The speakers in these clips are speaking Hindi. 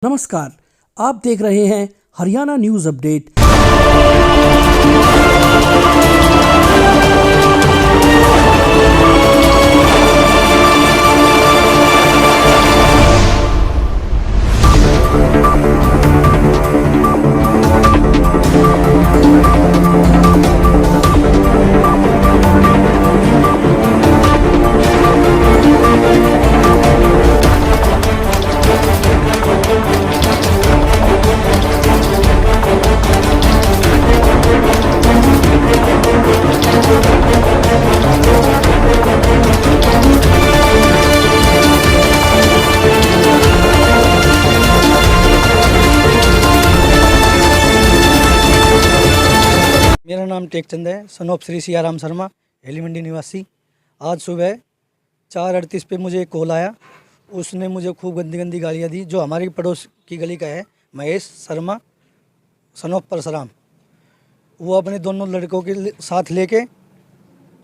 नमस्कार, आप देख रहे हैं हरियाणा न्यूज अपडेट। मेरा नाम टेकचंद है, सन ऑफ श्री सियाराम शर्मा, हेली मंडी निवासी। आज सुबह 4:38 पे मुझे एक कॉल आया। उसने मुझे खूब गंदी गंदी गालियाँ दी। जो हमारी पड़ोस की गली का है, महेश शर्मा सन ऑफ परशुराम, वो अपने दोनों लड़कों के साथ लेके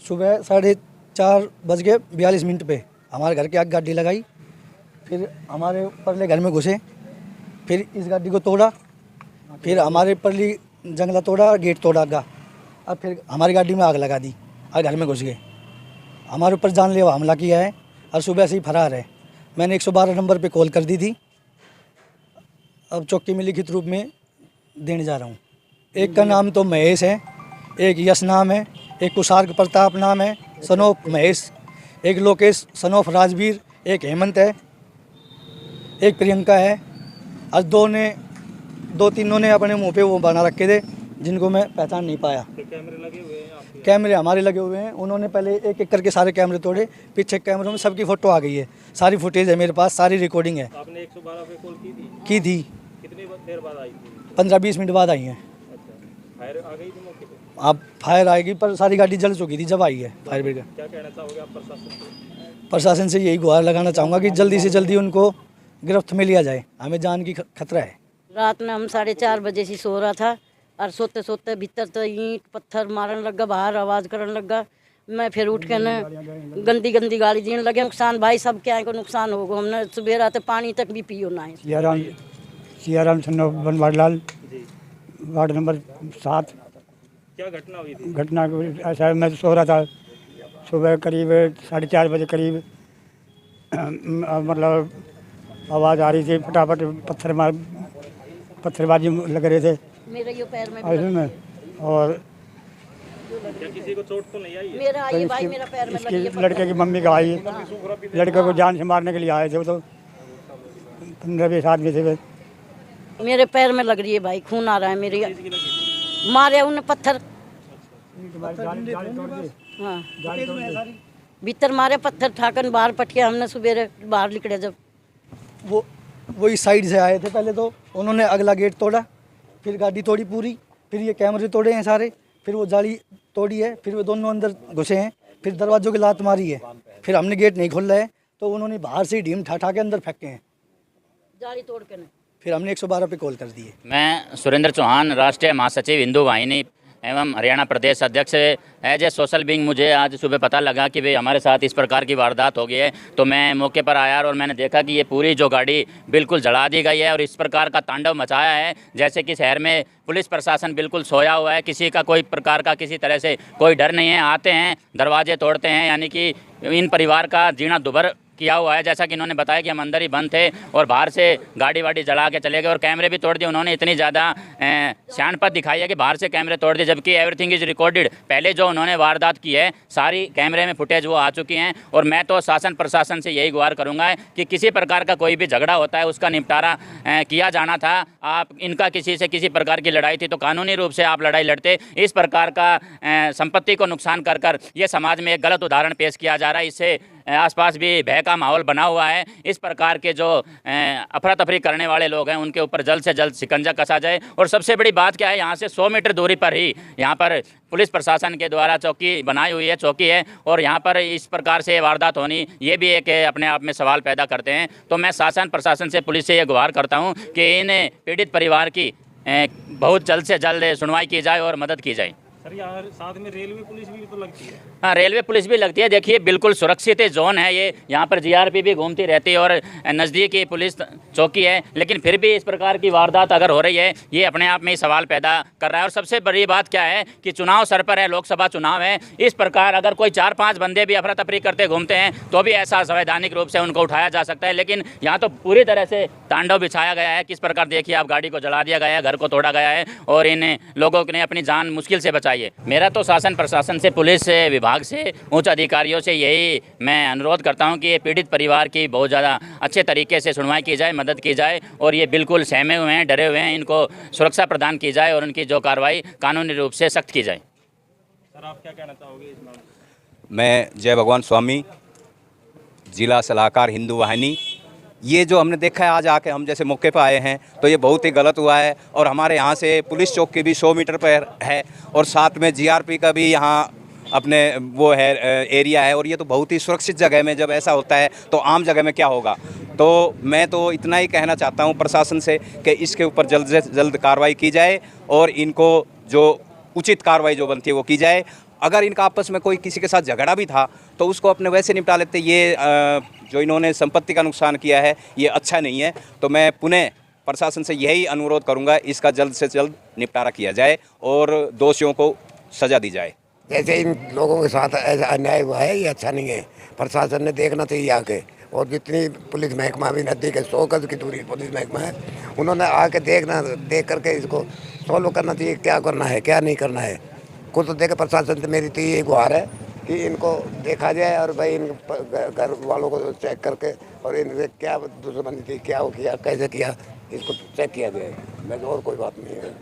सुबह 4:42 पे हमारे घर के आगे गाड़ी लगाई। फिर हमारे परले घर में घुसे, फिर इस गाड़ी को तोड़ा, फिर हमारे परली जंगला तोड़ा, गेट तोड़ा आगा, और फिर हमारी गाड़ी में आग लगा दी और घर में घुस गए। हमारे ऊपर जानलेवा हमला किया है और सुबह से ही फरार है। मैंने 112 नंबर पे कॉल कर दी थी। अब चौकी में लिखित रूप में देने जा रहा हूँ। एक का नाम तो महेश है, एक यश नाम है, एक कुशार्क प्रताप नाम है सन ऑफ महेश, एक लोकेश सन ऑफ राजवीर, एक हेमंत है, एक प्रियंका है, और दो तीनों ने अपने मुंह पे वो बना रखे थे जिनको मैं पहचान नहीं पाया। कैमरे लगे हुए हैं आपके? कैमरे हमारे लगे हुए हैं। उन्होंने पहले एक एक करके सारे कैमरे तोड़े। पीछे कैमरों में सबकी फ़ोटो आ गई है, सारी फुटेज है मेरे पास, सारी रिकॉर्डिंग है। आपने 112 पे कॉल की थी कितनी देर बाद आई थी? 15-20 मिनट बाद आई हैं। अच्छा, फायर आ गई थी मौके पे? अब फायर आएगी, पर सारी गाड़ी जल चुकी थी जब आई है फायर ब्रिगेड। क्या कहना चाहोगे आप प्रशासन से? प्रशासन से यही गुहार लगाना चाहूँगा कि जल्दी से जल्दी उनको गिरफ्त में लिया जाए। हमें जान की खतरा है। रात में हम 4:30 बजे से सो रहा था और सोते सोते भीतर तो ईंट पत्थर मारन लगा, बाहर आवाज़ करने लगा। मैं फिर उठ के न गंदी गंदी गाली देने लगे। नुकसान भाई सब क्या है को नुकसान होगा। हमने सुबह रात पानी तक भी पियो ना है। सियाराम सन बनवारीलाल, वार्ड नंबर 7। क्या घटना हुई थी? घटना ऐसा है, मैं सो रहा था। सुबह करीब 4:30 बजे करीब मतलब आवाज़ आ रही थी, फटाफट पत्थरबाजी लग रहे थे मेरे यो पैर में ऐसे में। और क्या किसी को चोट तो नहीं आई है? मेरा आई भाई, मेरा पैर में लगी है इसकी लड़के की मम्मी का आई, लड़के को जान से मारने के लिए आए थे। वो तो 15-20 आदमी थे वे। मेरे पैर में लग रही है भाई, खून आ रहा है मेरे। मारे उन्हें पत्थर, हाँ भीतर मारे पत्थर ठाकन बाहर पटके। हमने सुबह बाहर निकले जब वो इस साइड से आए थे। पहले तो उन्होंने अगला गेट तोड़ा, फिर गाड़ी तोड़ी पूरी, फिर ये कैमरे तोड़े हैं सारे, फिर वो जाली तोड़ी है, फिर वो दोनों अंदर घुसे हैं, फिर दरवाजों की लात मारी है। फिर हमने गेट नहीं खोल रहा है तो उन्होंने बाहर से ढीम ठा के अंदर फेंके हैं, जाली तोड़ के। फिर हमने 112 पे कॉल कर दी है। मैं सुरेंद्र चौहान, राष्ट्रीय महासचिव हिंदू वाहिनी एवं हरियाणा प्रदेश अध्यक्ष। एज ए सोशल बीइंग मुझे आज सुबह पता लगा कि भाई हमारे साथ इस प्रकार की वारदात हो गई है, तो मैं मौके पर आया और मैंने देखा कि ये पूरी जो गाड़ी बिल्कुल जला दी गई है और इस प्रकार का तांडव मचाया है जैसे कि शहर में पुलिस प्रशासन बिल्कुल सोया हुआ है। किसी का कोई प्रकार का किसी तरह से कोई डर नहीं है। आते हैं, दरवाजे तोड़ते हैं, यानी कि इन परिवार का जीना दुभर किया हुआ है। जैसा कि इन्होंने बताया कि हम अंदर ही बंद थे और बाहर से गाड़ी वाड़ी जला के चले गए और कैमरे भी तोड़ दिए। उन्होंने इतनी ज़्यादा शयानपत दिखाई है कि बाहर से कैमरे तोड़ दिए, जबकि एवरीथिंग इज़ रिकॉर्डेड। पहले जो उन्होंने वारदात की है सारी कैमरे में फुटेज वो आ चुकी हैं। और मैं तो शासन प्रशासन से यही गुहार करूँगा कि किसी प्रकार का कोई भी झगड़ा होता है उसका निपटारा किया जाना था। आप इनका किसी से किसी प्रकार की लड़ाई थी तो कानूनी रूप से आप लड़ाई लड़ते। इस प्रकार का संपत्ति को नुकसान कर कर ये समाज में एक गलत उदाहरण पेश किया जा रहा है। इससे आसपास भी भय का माहौल बना हुआ है। इस प्रकार के जो अफरा तफरी करने वाले लोग हैं उनके ऊपर जल्द से जल्द शिकंजा कसा जाए। और सबसे बड़ी बात क्या है, यहाँ से 100 मीटर दूरी पर ही यहाँ पर पुलिस प्रशासन के द्वारा चौकी बनाई हुई है, चौकी है, और यहाँ पर इस प्रकार से वारदात होनी ये भी एक अपने आप में सवाल पैदा करते हैं। तो मैं शासन प्रशासन से, पुलिस से ये गुहार करता हूँ कि इन पीड़ित परिवार की बहुत जल्द से जल्द सुनवाई की जाए और मदद की जाए। सर यहाँ साथ में रेलवे पुलिस भी तो लगती है। हाँ, रेलवे पुलिस भी लगती है। देखिए बिल्कुल सुरक्षित जोन है ये, यहाँ पर जीआरपी भी घूमती रहती है और नज़दीक ही पुलिस चौकी है, लेकिन फिर भी इस प्रकार की वारदात अगर हो रही है ये अपने आप में ही सवाल पैदा कर रहा है। और सबसे बड़ी बात क्या है कि चुनाव सर पर है, लोकसभा चुनाव है, इस प्रकार अगर कोई 4-5 बंदे भी अफरा तफरी करते घूमते हैं तो भी ऐसा संवैधानिक रूप से उनको उठाया जा सकता है, लेकिन यहाँ तो पूरी तरह से तांडव बिछाया गया है। किस प्रकार देखिए आप, गाड़ी को जला दिया गया है, घर को तोड़ा गया है और इन लोगों ने अपनी जान मुश्किल से बचाई है। मेरा तो शासन प्रशासन से, पुलिस विभाग से, उच्च अधिकारियों से यही मैं अनुरोध करता हूं कि ये पीड़ित परिवार की बहुत ज़्यादा अच्छे तरीके से सुनवाई की जाए, मदद की जाए और ये बिल्कुल सहमे हुए हैं, डरे हुए हैं, इनको सुरक्षा प्रदान की जाए और उनकी जो कार्रवाई कानूनी रूप से सख्त की जाए। सर आप क्या कहना चाहोगे इस मामले में? मैं जय भगवान स्वामी, जिला सलाहकार हिंदू वाहिनी। ये जो हमने देखा है आज आके हम जैसे मौके पर आए हैं तो ये बहुत ही गलत हुआ है और हमारे यहाँ से पुलिस चौकी भी 100 मीटर पर है और साथ में जीआरपी का भी यहाँ अपने वो है एरिया है और ये तो बहुत ही सुरक्षित जगह में जब ऐसा होता है तो आम जगह में क्या होगा। तो मैं तो इतना ही कहना चाहता हूँ प्रशासन से कि इसके ऊपर जल्द से जल्द कार्रवाई की जाए और इनको जो उचित कार्रवाई जो बनती है वो की जाए। अगर इनका आपस में कोई किसी के साथ झगड़ा भी था तो उसको अपने वैसे निपटा लेते। ये जो इन्होंने संपत्ति का नुकसान किया है ये अच्छा नहीं है। तो मैं पुनः प्रशासन से यही अनुरोध करूंगा, इसका जल्द से जल्द निपटारा किया जाए और दोषियों को सज़ा दी जाए। जैसे इन लोगों के साथ ऐसा अन्याय हुआ है ये अच्छा नहीं है। प्रशासन ने देखना चाहिए आके, और जितनी पुलिस महकमा भी नज़दीक है, 100 गज की दूरी पुलिस महकमा है, उन्होंने आके देख करके इसको सॉल्व करना चाहिए, क्या करना है क्या नहीं करना है। कुछ तो देखे प्रशासन से मेरी तो ये गुहार है कि इनको देखा जाए और भाई इन घर वालों को चेक करके और इनसे क्या दुश्मनी थी, क्या किया, कैसे किया, इसको चेक किया जाए। मैं और कोई बात नहीं है।